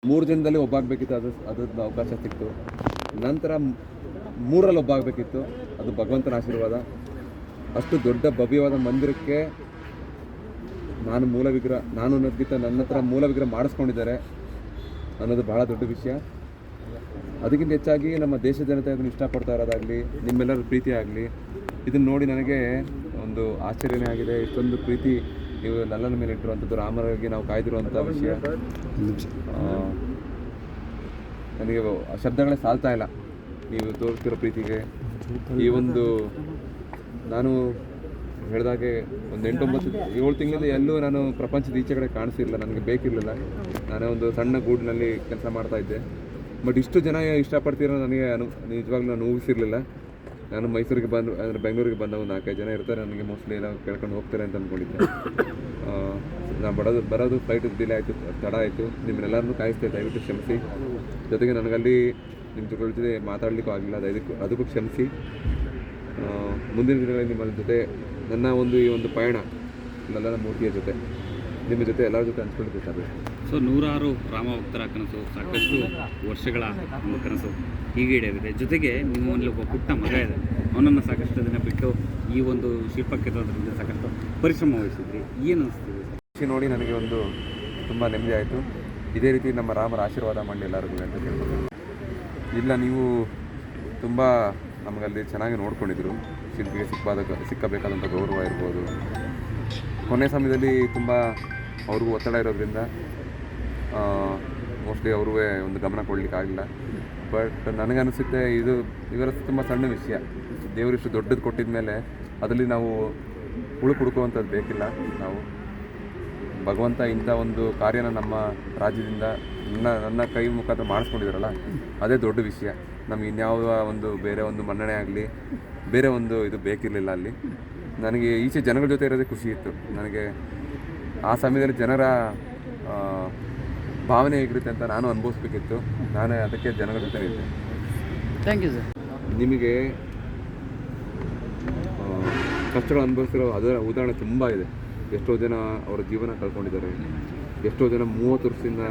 3 ಜನದಲ್ಲಿ ಒಬ್ಬ ಆಗಬೇಕಿತ್ತು, ಅದೊಂದು ಅವಕಾಶ ಸಿಕ್ತು. ನಂತರ 3ರಲ್ಲಿ ಒಬ್ಬ ಆಗಬೇಕಿತ್ತು, ಅದು ಭಗವಂತನ ಆಶೀರ್ವಾದ. ಅಷ್ಟು ದೊಡ್ಡ ಭವ್ಯವಾದ ಮಂದಿರಕ್ಕೆ ನಾನು ಅನ್ನೋದಕ್ಕಿಂತ ನನ್ನ ಹತ್ರ ಮೂಲ ವಿಗ್ರಹ ಮಾಡಿಸ್ಕೊಂಡಿದ್ದಾರೆ ಅನ್ನೋದು ಬಹಳ ದೊಡ್ಡ ವಿಷಯ. ಅದಕ್ಕಿಂತ ಹೆಚ್ಚಾಗಿ ನಮ್ಮ ದೇಶ ಜನತೆ ಅದನ್ನು ಇಷ್ಟಪಡ್ತಾ ಇರೋದಾಗಲಿ, ನಿಮ್ಮೆಲ್ಲರ ಪ್ರೀತಿ ಆಗಲಿ, ಇದನ್ನು ನೋಡಿ ನನಗೆ ಒಂದು ಆಶ್ಚರ್ಯನೇ ಆಗಿದೆ. ಇಷ್ಟೊಂದು ಪ್ರೀತಿ ನೀವು ನಲ್ಲನ ಮೇಲೆ ಇಟ್ಟಿರುವಂಥದ್ದು, ರಾಮರಿಗೆ ನಾವು ಕಾಯ್ದಿರುವಂಥ ವಿಷಯ ನನಗೆ ಶಬ್ದಗಳೇ ಸಾಲ್ತಾ ಇಲ್ಲ. ನೀವು ತೋರಿಸ್ತಿರೋ ಪ್ರೀತಿಗೆ ಈ ಒಂದು ನಾನು ಹೇಳಿದಾಗೆ ಒಂದು 8-9-7 ತಿಂಗಳಿಂದ ಎಲ್ಲೂ ನಾನು ಪ್ರಪಂಚದ ಈಚೆ ಕಡೆ ಕಾಣಿಸಿರಲಿಲ್ಲ, ನನಗೆ ಬೇಕಿರಲಿಲ್ಲ. ನಾನೇ ಒಂದು ಸಣ್ಣ ಗೂಡಿನಲ್ಲಿ ಕೆಲಸ ಮಾಡ್ತಾಯಿದ್ದೆ. ಬಟ್ ಇಷ್ಟು ಜನ ಇಷ್ಟಪಡ್ತಿರೋ ನನಗೆ ನಿಜವಾಗ್ಲೂ ನಾನು ಊಹಿಸಿರಲಿಲ್ಲ. ನಾನು ಮೈಸೂರಿಗೆ ಅಂದರೆ ಬೆಂಗಳೂರಿಗೆ ಬಂದ ಒಂದು 4-5 ಜನ ಇರ್ತಾರೆ, ನನಗೆ ಮೋಸ್ಟ್ಲಿ ಎಲ್ಲ ಕೇಳ್ಕೊಂಡು ಹೋಗ್ತಾರೆ ಅಂತ ಅಂದ್ಕೊಂಡಿದ್ದೆ. ನಾನು ಬರೋದು ಫ್ಲೈಟ್ ಡಿಲೇ ಆಯಿತು, ತಡ ಆಯಿತು. ನಿಮ್ಮನ್ನೆಲ್ಲರನ್ನೂ ಕಾಯಿಸ್ತೆ, ದಯವಿಟ್ಟು ಕ್ಷಮಿಸಿ. ಜೊತೆಗೆ ನನಗಲ್ಲಿ ನಿಮ್ಮ ಜೊತೆ ಮಾತಾಡಲಿಕ್ಕೂ ಆಗಲಿಲ್ಲ, ಅದಕ್ಕೂ ಕ್ಷಮಿಸಿ. ಮುಂದಿನ ದಿನಗಳಲ್ಲಿ ನಿಮ್ಮ ಜೊತೆ ನನ್ನ ಈ ಒಂದು ಪಯಣ ನಲ್ಲನ ಮೂರ್ತಿಯ ಜೊತೆ ನಿಮ್ಮ ಜೊತೆ ಎಲ್ಲರ ಜೊತೆ ಹಂಚ್ಕೊಳ್ಬೇಕಾದ್ರೆ ಸೊ 106 ರಾಮ ಭಕ್ತರ ಕನಸು, ಸಾಕಷ್ಟು ವರ್ಷಗಳ ಒಂದು ಕನಸು ಹೀಗೆ ಈಡೇರಿದೆ. ಜೊತೆಗೆ ನಿಮ್ಮ ಮನೇಲಿ ಒಬ್ಬ ಪುಟ್ಟ ಮಗ ಇದೆ, ಅವನನ್ನು ಸಾಕಷ್ಟು ದಿನ ಬಿಟ್ಟು ಈ ಒಂದು ಶಿಲ್ಪಕ್ಕೆ ತರೋದ್ರಿಂದ ಸಾಕಷ್ಟು ಪರಿಶ್ರಮ ವಹಿಸಿದ್ರಿ. ಏನು ಅನಿಸ್ತಿದೆ ನೋಡಿ? ನನಗೆ ಒಂದು ತುಂಬ ನೆಮ್ಮದಿ ಆಯಿತು. ಇದೇ ರೀತಿ ನಮ್ಮ ರಾಮರ ಆಶೀರ್ವಾದ ಮಾಡಿ ಎಲ್ಲರಿಗೂ ಅಂತ ಕೇಳ್ಬೋದು. ಇಲ್ಲ, ನೀವು ತುಂಬ ನಮಗಲ್ಲಿ ಚೆನ್ನಾಗಿ ನೋಡ್ಕೊಂಡಿದ್ರು. ಶಿಲ್ಪಿಗೆ ಸಿಕ್ಕಬೇಕಾದಂಥ ಗೌರವ ಇರ್ಬೋದು. ಕೊನೆ ಸಮಯದಲ್ಲಿ ತುಂಬ ಅವ್ರಿಗೂ ಒತ್ತಡ ಇರೋದ್ರಿಂದ ಮೋಸ್ಟ್ಲಿ ಅವ್ರೂ ಒಂದು ಗಮನ ಕೊಡಲಿಕ್ಕಾಗಿಲ್ಲ. ಬಟ್ ನನಗನ್ನಿಸುತ್ತೆ ಇವರ ತುಂಬ ಸಣ್ಣ ವಿಷಯ. ದೇವರಿಷ್ಟು ದೊಡ್ಡದು ಕೊಟ್ಟಿದ ಮೇಲೆ ಅದರಲ್ಲಿ ನಾವು ಹುಡುಕುವಂಥದ್ದು ಬೇಕಿಲ್ಲ. ನಾವು ಭಗವಂತ ಇಂಥ ಒಂದು ಕಾರ್ಯನ ನಮ್ಮ ರಾಜ್ಯದಿಂದ ನನ್ನ ಕೈ ಮುಖಾಂತರ ಮಾಡಿಸ್ಕೊಂಡಿದ್ದಾರಲ್ಲ, ಅದೇ ದೊಡ್ಡ ವಿಷಯ. ನಮಗೆ ಇನ್ಯಾವ ಬೇರೆ ಒಂದು ಮನ್ನಣೆ ಆಗಲಿ, ಬೇರೆ ಇದು ಬೇಕಿರಲಿಲ್ಲ. ಅಲ್ಲಿ ನನಗೆ ಈಚೆ ಜನಗಳ ಜೊತೆ ಇರೋದೇ ಖುಷಿ ಇತ್ತು. ನನಗೆ ಆ ಸಮಯದಲ್ಲಿ ಜನರ ಭಾವನೆ ಹೇಗಿರುತ್ತೆ ಅಂತ ನಾನು ಅನುಭವಿಸ್ಬೇಕಿತ್ತು. ನಾನೇ ಅದಕ್ಕೆ ಜನಗಳ ಜೊತೆ ಇದ್ದೆ. Thank you sir. ನಿಮಗೆ ಕಷ್ಟಗಳು ಅನುಭವಿಸಿರೋ ಅದರ ಉದಾಹರಣೆ ತುಂಬ ಇದೆ. ಎಷ್ಟೋ ಜನ ಅವರ ಜೀವನ ಕಳ್ಕೊಂಡಿದ್ದಾರೆ. ಎಷ್ಟೋ ಜನ 30 ವರ್ಷದಿಂದ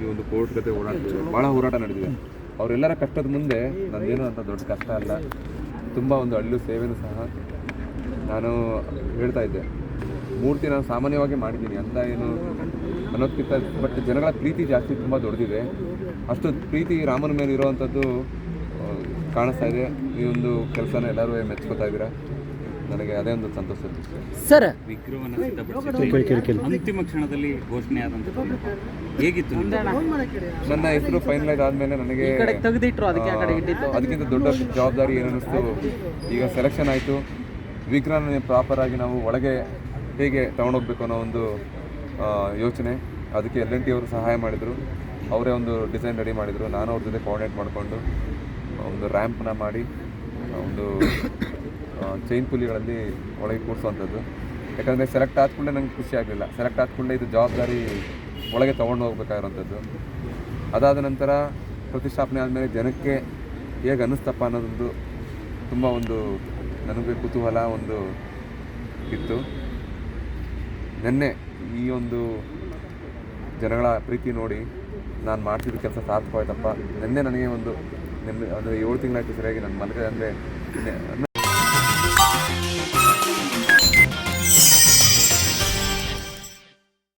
ಈ ಒಂದು ಕೋರ್ಟ್ ಜೊತೆ ಓಡಾಡ್ತಿದ್ದಾರೆ. ಭಾಳ ಹೋರಾಟ ನಡೆದಿದೆ. ಅವರೆಲ್ಲರ ಕಷ್ಟದ ಮುಂದೆ ನಂದೇನು ಅಂತ ದೊಡ್ಡ ಕಷ್ಟ ಅಲ್ಲ. ತುಂಬ ಒಂದು ಅಳ್ಳು ಸೇವೆನೂ ಸಹ ನಾನು ಹೇಳ್ತಾ ಇದ್ದೆ. ಮೂರ್ತಿ ನಾನು ಸಾಮಾನ್ಯವಾಗಿ ಮಾಡಿದ್ದೀನಿ ಅಂತ ಏನು ಅನ್ನೋದಕ್ಕಿಂತ, ಬಟ್ ಜನಗಳ ಪ್ರೀತಿ ಜಾಸ್ತಿ ತುಂಬ ದೊಡ್ಡದಿದೆ. ಅಷ್ಟು ಪ್ರೀತಿ ರಾಮನ ಮೇಲೆ ಇರೋವಂಥದ್ದು ಕಾಣಿಸ್ತಾ ಇದೆ. ಈ ಒಂದು ಕೆಲಸನ ಎಲ್ಲರೂ ಮೆಚ್ಕೋತಾ ಇದ್ದೀರಾ. ನನಗೆ ಅದೇ ಒಂದು ಸಂತೋಷ ಸರ್. ವಿಗ್ರಹವನ್ನು ಸಿದ್ಧಪಡಿಸಿ ಅಂತಿಮ ಕ್ಷಣದಲ್ಲಿ ಘೋಷಣೆ ಆದಂಥ ಹೇಗಿತ್ತು? ನನ್ನ ಹೆಸರು ಫೈನಲೈಸ್ ಆದಮೇಲೆ ನನಗೆ ಅದಕ್ಕಿಂತ ದೊಡ್ಡ ಜವಾಬ್ದಾರಿ ಏನನ್ನಿಸ್ತು, ಈಗ ಸೆಲೆಕ್ಷನ್ ಆಯಿತು. ವಿಗ್ರಹನ ಪ್ರಾಪರಾಗಿ ನಾವು ಒಳಗೆ ಹೇಗೆ ತೊಗೊಂಡೋಗ್ಬೇಕು ಅನ್ನೋ ಒಂದು ಯೋಚನೆ. ಅದಕ್ಕೆ L&T ಅವರು ಸಹಾಯ ಮಾಡಿದರು. ಅವರೇ ಒಂದು ಡಿಸೈನ್ ರೆಡಿ ಮಾಡಿದರು. ನಾನು ಅವ್ರ ಜೊತೆ ಕೋಆರ್ಡಿನೇಟ್ ಮಾಡಿಕೊಂಡು ಒಂದು ರ್ಯಾಂಪ್ನ ಮಾಡಿ ಒಂದು ಚೈನ್ ಪುಲಿಗಳಲ್ಲಿ ಒಳಗೆ ಕೂರಿಸುವಂಥದ್ದು. ಯಾಕಂದರೆ ಸೆಲೆಕ್ಟ್ ಆದ್ಕೊಂಡೆ ನಂಗೆ ಖುಷಿ ಆಗಲಿಲ್ಲ. ಸೆಲೆಕ್ಟ್ ಆದ್ಕೊಂಡೆ ಇದು ಜವಾಬ್ದಾರಿ ಒಳಗೆ ತೊಗೊಂಡು ಹೋಗ್ಬೇಕಾಗಿರೋಂಥದ್ದು. ಅದಾದ ನಂತರ ಪ್ರತಿಷ್ಠಾಪನೆ ಆದಮೇಲೆ ಜನಕ್ಕೆ ಹೇಗೆ ಅನ್ನಿಸ್ತಪ್ಪ ಅನ್ನೋದೊಂದು ತುಂಬ ನನಗೆ ಕುತೂಹಲ ಇತ್ತು. ನೆನ್ನೆ ಈ ಜನಗಳ ಪ್ರೀತಿ ನೋಡಿ ನಾನು ಮಾಡ್ತಿದ್ದ ಕೆಲಸ ಸಾರ್ಥಕವಾಯ್ತಪ್ಪ. ನೆನ್ನೆ ನನಗೆ 7 ತಿಂಗಳಾಯ್ತು ಸರಿಯಾಗಿ ನನ್ನ ಮಲಗ ಅಂದರೆ